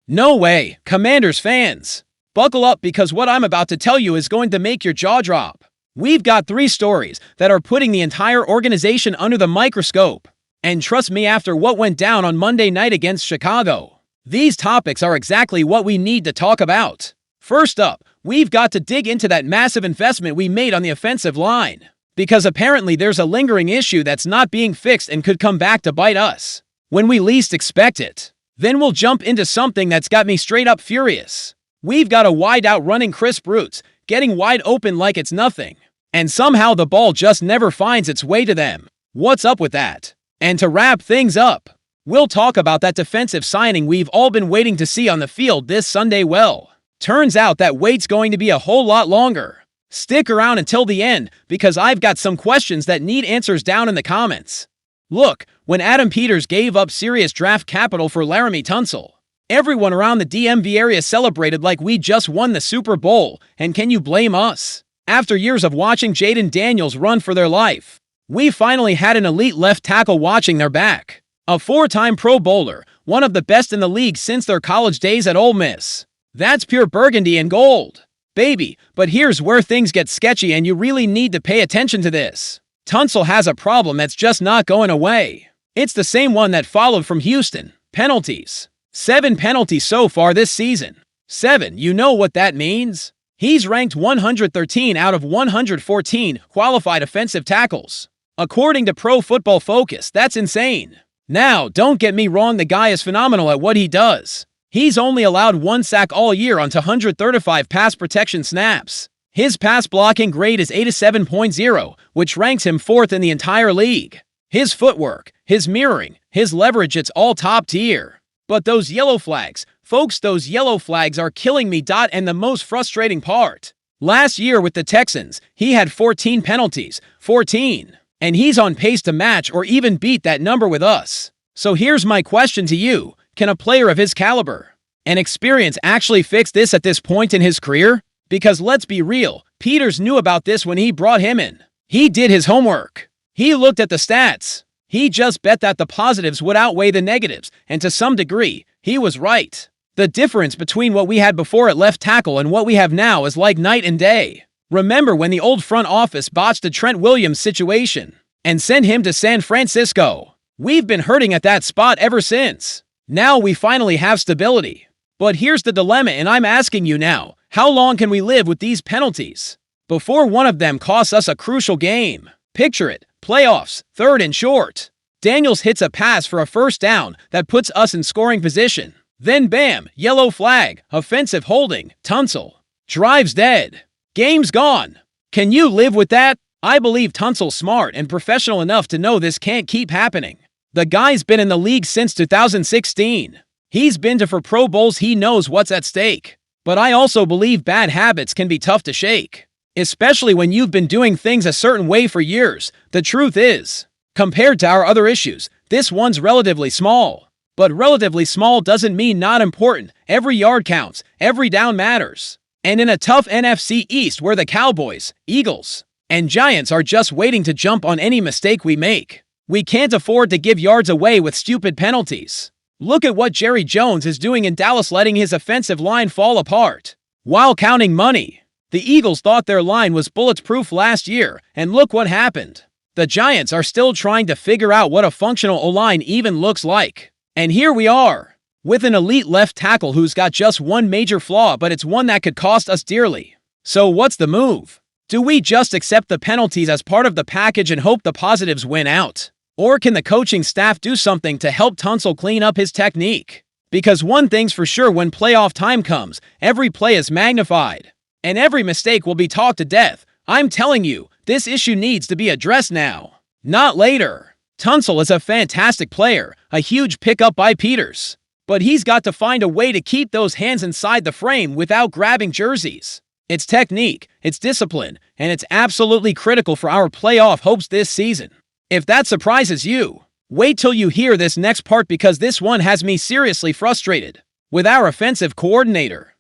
No way, Commanders fans. Buckle up because what I'm about to tell you is going to make your jaw drop. We've got 3 stories that are putting the entire organization under the microscope. And trust me, after what went down on Monday night against Chicago, these topics are exactly what we need to talk about. First up, we've got to dig into that massive investment we made on the offensive line. Because apparently there's a lingering issue that's not being fixed and could come back to bite us when we least expect it. Then we'll jump into something that's got me straight up furious. We've got a wide-out running Chris Brutes, getting wide open like it's nothing. And somehow the ball just never finds its way to them. What's up with that? And to wrap things up, we'll talk about that defensive signing we've all been waiting to see on the field this Sunday. Well, turns out that wait's going to be a whole lot longer. Stick around until the end, because I've got some questions that need answers down in the comments. Look, when Adam Peters gave up serious draft capital for Laramie Tunsil, everyone around the DMV area celebrated like we just won the Super Bowl, and can you blame us? After years of watching Jaden Daniels run for their life, we finally had an elite left tackle watching their back. A 4-time Pro Bowler, one of the best in the league since their college days at Ole Miss. That's pure Burgundy and Gold, baby. But here's where things get sketchy, and you really need to pay attention to this. Tunsil has a problem that's just not going away. It's the same one that followed from Houston. Penalties. 7 penalties so far this season. 7, you know what that means? He's ranked 113 out of 114 qualified offensive tackles. According to Pro Football Focus, that's insane. Now, don't get me wrong, the guy is phenomenal at what he does. He's only allowed 1 sack all year on 135 pass protection snaps. His pass blocking grade is 87.0, which ranks him 4th in the entire league. His footwork, his mirroring, his leverage, it's all top tier. But those yellow flags, folks, those yellow flags are killing me. And the most frustrating part, last year with the Texans, he had 14 penalties, 14. And he's on pace to match or even beat that number with us. So here's my question to you. Can a player of his caliber and experience actually fix this at this point in his career? Because let's be real, Peters knew about this when he brought him in. He did his homework. He looked at the stats. He just bet that the positives would outweigh the negatives, and to some degree, he was right. The difference between what we had before at left tackle and what we have now is like night and day. Remember when the old front office botched the Trent Williams situation and sent him to San Francisco? We've been hurting at that spot ever since. Now we finally have stability. But here's the dilemma, and I'm asking you now, how long can we live with these penalties before one of them costs us a crucial game? Picture it, playoffs, 3rd and short. Daniels hits a pass for a first down that puts us in scoring position. Then bam, yellow flag, offensive holding, Tunsil. Drive's dead. Game's gone. Can you live with that? I believe Tunsil's smart and professional enough to know this can't keep happening. The guy's been in the league since 2016. He's been to 4 Pro Bowls, he knows what's at stake. But I also believe bad habits can be tough to shake, especially when you've been doing things a certain way for years. The truth is, compared to our other issues, this one's relatively small. But relatively small doesn't mean not important. Every yard counts, every down matters. And in a tough NFC East where the Cowboys, Eagles, and Giants are just waiting to jump on any mistake we make, we can't afford to give yards away with stupid penalties. Look at what Jerry Jones is doing in Dallas, letting his offensive line fall apart while counting money. The Eagles thought their line was bulletproof last year, and look what happened. The Giants are still trying to figure out what a functional O-line even looks like. And here we are, with an elite left tackle who's got just one major flaw, but it's one that could cost us dearly. So what's the move? Do we just accept the penalties as part of the package and hope the positives win out? Or can the coaching staff do something to help Tunsil clean up his technique? Because one thing's for sure, when playoff time comes, every play is magnified, and every mistake will be talked to death. I'm telling you, this issue needs to be addressed now, not later. Tunsil is a fantastic player, a huge pickup by Peters. But he's got to find a way to keep those hands inside the frame without grabbing jerseys. It's technique, it's discipline, and it's absolutely critical for our playoff hopes this season. If that surprises you, wait till you hear this next part, because this one has me seriously frustrated with our offensive coordinator.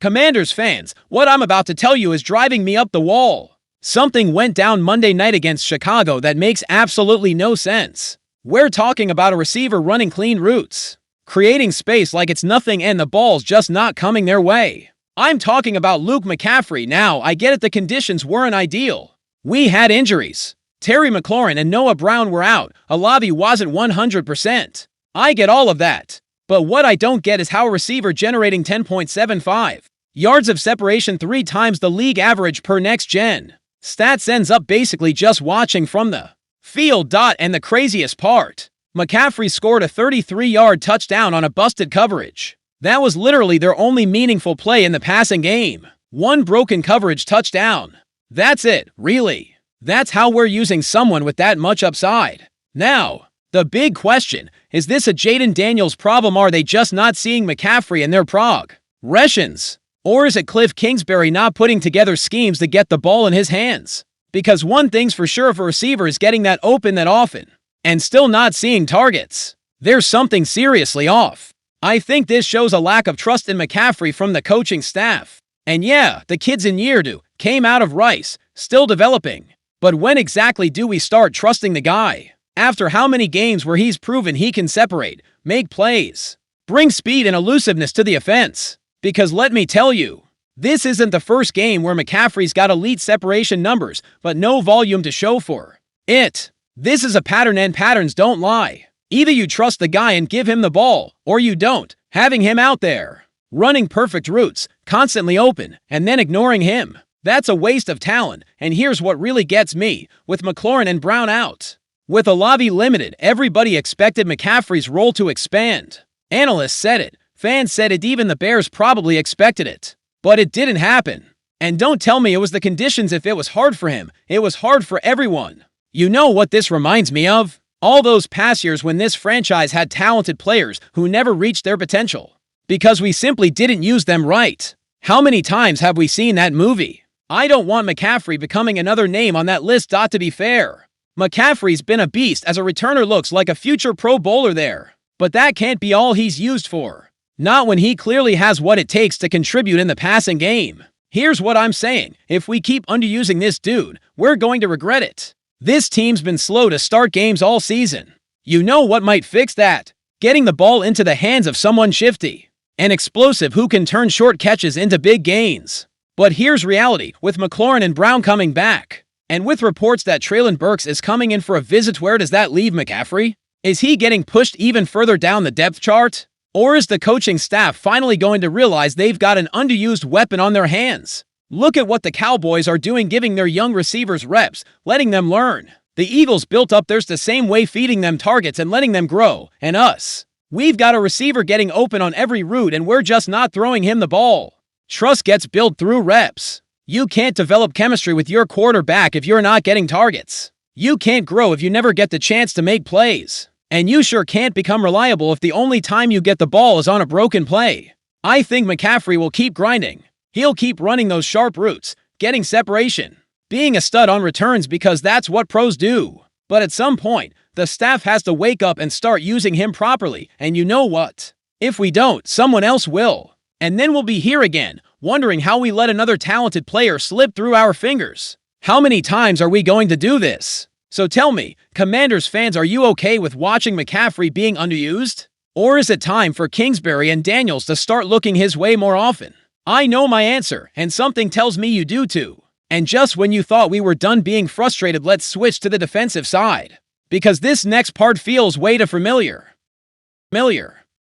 Commanders fans, what I'm about to tell you is driving me up the wall. Something went down Monday night against Chicago that makes absolutely no sense. We're talking about a receiver running clean routes creating space like it's nothing and the ball's just not coming their way. I'm talking about Luke McCaffrey. Now, I get it, the conditions weren't ideal. We had injuries. Terry McLaurin and Noah Brown were out. Olavi wasn't 100%. I get all of that. But what I don't get is how a receiver generating 10.75 yards of separation, 3 times the league average per next gen stats, ends up basically just watching from the field. And the craziest part, McCaffrey scored a 33-yard touchdown on a busted coverage. That was literally their only meaningful play in the passing game. 1 broken coverage touchdown. That's it, really. That's how we're using someone with that much upside. Now, the big question, is this a Jaden Daniels problem? Are they just not seeing McCaffrey in their progressions? Or is it Cliff Kingsbury not putting together schemes to get the ball in his hands? Because one thing's for sure, if a receiver is getting that open that often and still not seeing targets, there's something seriously off. I think this shows a lack of trust in McCaffrey from the coaching staff. And yeah, the kid's in year 2, came out of Rice, still developing. But when exactly do we start trusting the guy? After how many games where he's proven he can separate, make plays, bring speed and elusiveness to the offense? Because let me tell you, this isn't the first game where McCaffrey's got elite separation numbers, but no volume to show for it. This is a pattern, and patterns don't lie. Either you trust the guy and give him the ball, or you don't. Having him out there, running perfect routes, constantly open, and then ignoring him, that's a waste of talent. And here's what really gets me, with McLaurin and Brown out, with Olavi limited, everybody expected McCaffrey's role to expand. Analysts said it. Fans said it, even the Bears probably expected it. But it didn't happen. And don't tell me it was the conditions. If it was hard for him, it was hard for everyone. You know what this reminds me of? All those past years when this franchise had talented players who never reached their potential because we simply didn't use them right. How many times have we seen that movie? I don't want McCaffrey becoming another name on that list. To be fair, McCaffrey's been a beast as a returner, looks like a future Pro Bowler there. But that can't be all he's used for. Not when he clearly has what it takes to contribute in the passing game. Here's what I'm saying. If we keep underusing this dude, we're going to regret it. This team's been slow to start games all season. You know what might fix that? Getting the ball into the hands of someone shifty and explosive who can turn short catches into big gains. But here's reality, with McLaurin and Brown coming back, and with reports that Treylon Burks is coming in for a visit, where does that leave McCaffrey? Is he getting pushed even further down the depth chart? Or is the coaching staff finally going to realize they've got an underused weapon on their hands? Look at what the Cowboys are doing, giving their young receivers reps, letting them learn. The Eagles built up theirs the same way, feeding them targets and letting them grow. And us, we've got a receiver getting open on every route and we're just not throwing him the ball. Trust gets built through reps. You can't develop chemistry with your quarterback if you're not getting targets. You can't grow if you never get the chance to make plays. And you sure can't become reliable if the only time you get the ball is on a broken play. I think McCaffrey will keep grinding. He'll keep running those sharp routes, getting separation, being a stud on returns, because that's what pros do. But at some point, the staff has to wake up and start using him properly. And you know what? If we don't, someone else will. And then we'll be here again, wondering how we let another talented player slip through our fingers. How many times are we going to do this? So tell me, Commanders fans, are you okay with watching McCaffrey being underused? Or is it time for Kingsbury and Daniels to start looking his way more often? I know my answer, and something tells me you do too. And just when you thought we were done being frustrated, let's switch to the defensive side. Because this next part feels way too familiar.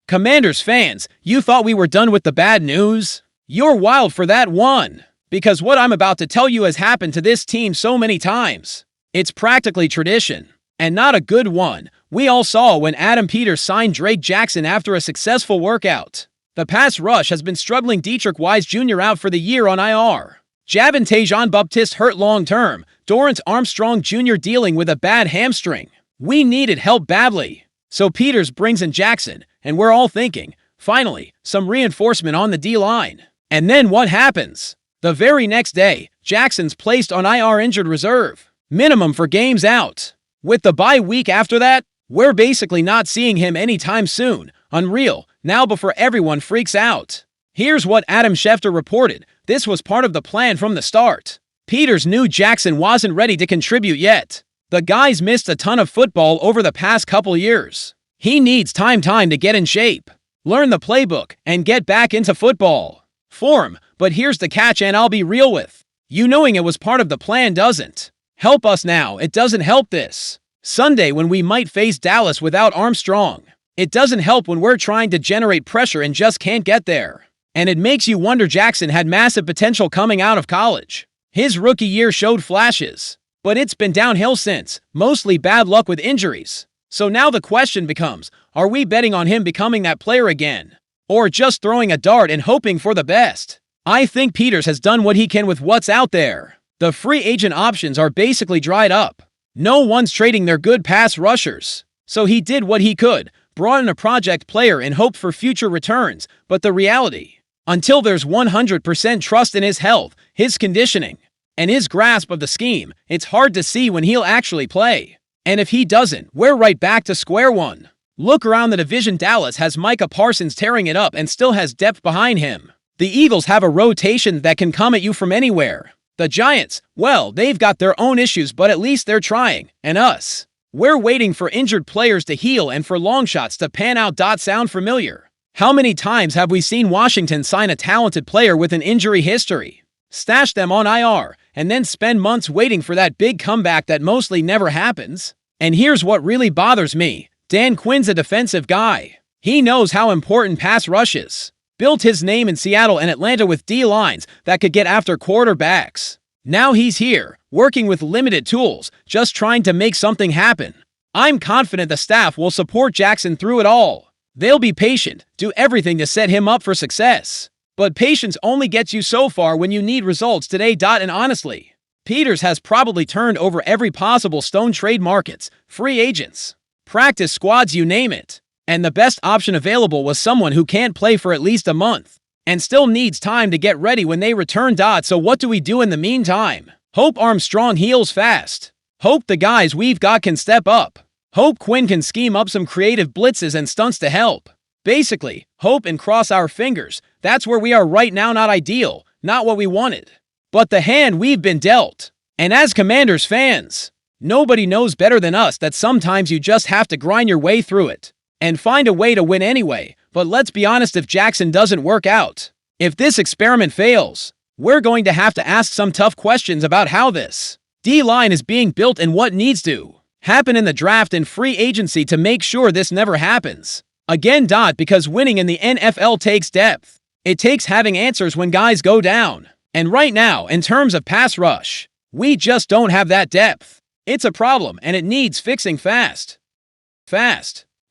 Commanders fans, you thought we were done with the bad news? You're wild for that one. Because what I'm about to tell you has happened to this team so many times. It's practically tradition, and not a good one. We all saw when Adam Peters signed Drake Jackson after a successful workout. The pass rush has been struggling. Dietrich Wise Jr. out for the year on IR. Javonte Jean-Baptiste hurt long-term. Dorrance Armstrong Jr. dealing with a bad hamstring. We needed help badly. So Peters brings in Jackson, and we're all thinking, finally, some reinforcement on the D-line. And then what happens? The very next day, Jackson's placed on IR, injured reserve. Minimum for games out. With the bye week after that, we're basically not seeing him anytime soon. Unreal. Now before everyone freaks out. Here's what Adam Schefter reported. This was part of the plan from the start. Peters knew Jackson wasn't ready to contribute yet. The guy's missed a ton of football over the past couple years. He needs time to get in shape. learn the playbook, and get back into football form. But here's the catch, and I'll be real with you, knowing it was part of the plan doesn't help us now. It doesn't help this Sunday when we might face Dallas without Armstrong. It doesn't help when we're trying to generate pressure and just can't get there. And it makes you wonder. Jackson had massive potential coming out of college. His rookie year showed flashes, but it's been downhill since, mostly bad luck with injuries. So now the question becomes, are we betting on him becoming that player again? Or just throwing a dart and hoping for the best? I think Peters has done what he can with what's out there. The free agent options are basically dried up. No one's trading their good pass rushers. So he did what he could, brought in a project player and hoped for future returns. But the reality, until there's 100% trust in his health, his conditioning, and his grasp of the scheme, it's hard to see when he'll actually play. And if he doesn't, we're right back to square one. Look around the division. Dallas has Micah Parsons tearing it up and still has depth behind him. The Eagles have a rotation that can come at you from anywhere. The Giants, well, they've got their own issues, but at least they're trying. And us, we're waiting for injured players to heal and for long shots to pan out. Sound familiar? How many times have we seen Washington sign a talented player with an injury history, stash them on IR, and then spend months waiting for that big comeback that mostly never happens? And here's what really bothers me. Dan Quinn's a defensive guy. He knows how important pass rush is. Built his name in Seattle and Atlanta with D-lines that could get after quarterbacks. Now he's here, working with limited tools, just trying to make something happen. I'm confident the staff will support Jackson through it all. They'll be patient, do everything to set him up for success. But patience only gets you so far when you need results today. And honestly, Peters has probably turned over every possible stone: trade markets, free agents, practice squads, you name it. And the best option available was someone who can't play for at least a month and still needs time to get ready when they return. So what do we do in the meantime? Hope Armstrong heals fast. Hope the guys we've got can step up. Hope Quinn can scheme up some creative blitzes and stunts to help. Basically, hope and cross our fingers. That's where we are right now. Not ideal, not what we wanted, but the hand we've been dealt. And as Commanders fans, nobody knows better than us that sometimes you just have to grind your way through it and find a way to win anyway. But let's be honest, if Jackson doesn't work out, if this experiment fails, we're going to have to ask some tough questions about how this D-line is being built and what needs to happen in the draft and free agency to make sure this never happens again. Because winning in the NFL takes depth. It takes having answers when guys go down. And right now, in terms of pass rush, we just don't have that depth. It's a problem and it needs fixing fast.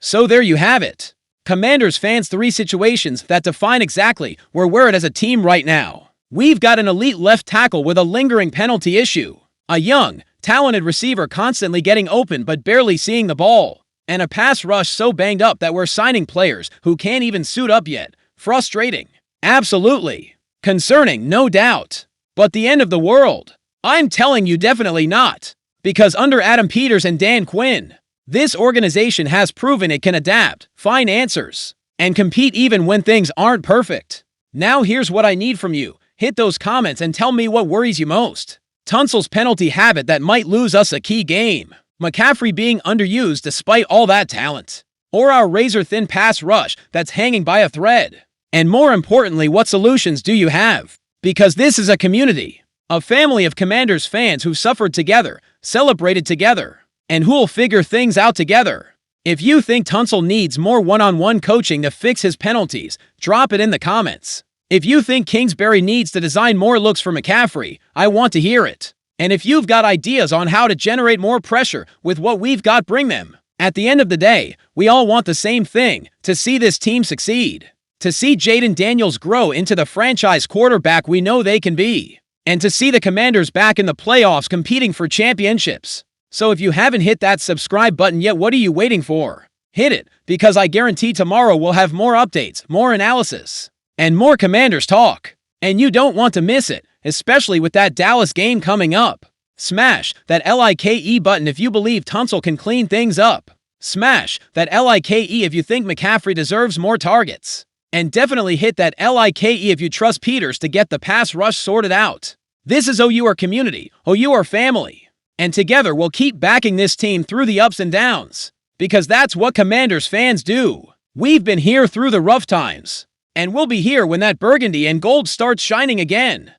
So there you have it. Commanders fans, 3 situations that define exactly where we're at as a team right now. We've got an elite left tackle with a lingering penalty issue, a young, talented receiver constantly getting open but barely seeing the ball, and a pass rush so banged up that we're signing players who can't even suit up yet. Frustrating. Absolutely. Concerning, no doubt. But the end of the world? I'm telling you, definitely not. Because under Adam Peters and Dan Quinn, this organization has proven it can adapt, find answers, and compete even when things aren't perfect. Now here's what I need from you. Hit those comments and tell me what worries you most. Tunsil's penalty habit that might lose us a key game. McCaffrey being underused despite all that talent. Or our razor-thin pass rush that's hanging by a thread. And more importantly, what solutions do you have? Because this is a community, a family of Commanders fans who suffered together, celebrated together, and who'll figure things out together. If you think Tunsil needs more one-on-one coaching to fix his penalties, drop it in the comments. If you think Kingsbury needs to design more looks for McCaffrey, I want to hear it. And if you've got ideas on how to generate more pressure with what we've got, bring them. At the end of the day, we all want the same thing, to see this team succeed. To see Jaden Daniels grow into the franchise quarterback we know they can be. And to see the Commanders back in the playoffs competing for championships. So if you haven't hit that subscribe button yet, what are you waiting for? Hit it, because I guarantee tomorrow we'll have more updates, more analysis, and more Commanders talk. And you don't want to miss it, especially with that Dallas game coming up. Smash that LIKE button if you believe Tunsil can clean things up. Smash that LIKE if you think McCaffrey deserves more targets. And definitely hit that LIKE if you trust Peters to get the pass rush sorted out. This is OUR community, OUR family. And together we'll keep backing this team through the ups and downs. Because that's what Commanders fans do. We've been here through the rough times, and we'll be here when that burgundy and gold starts shining again.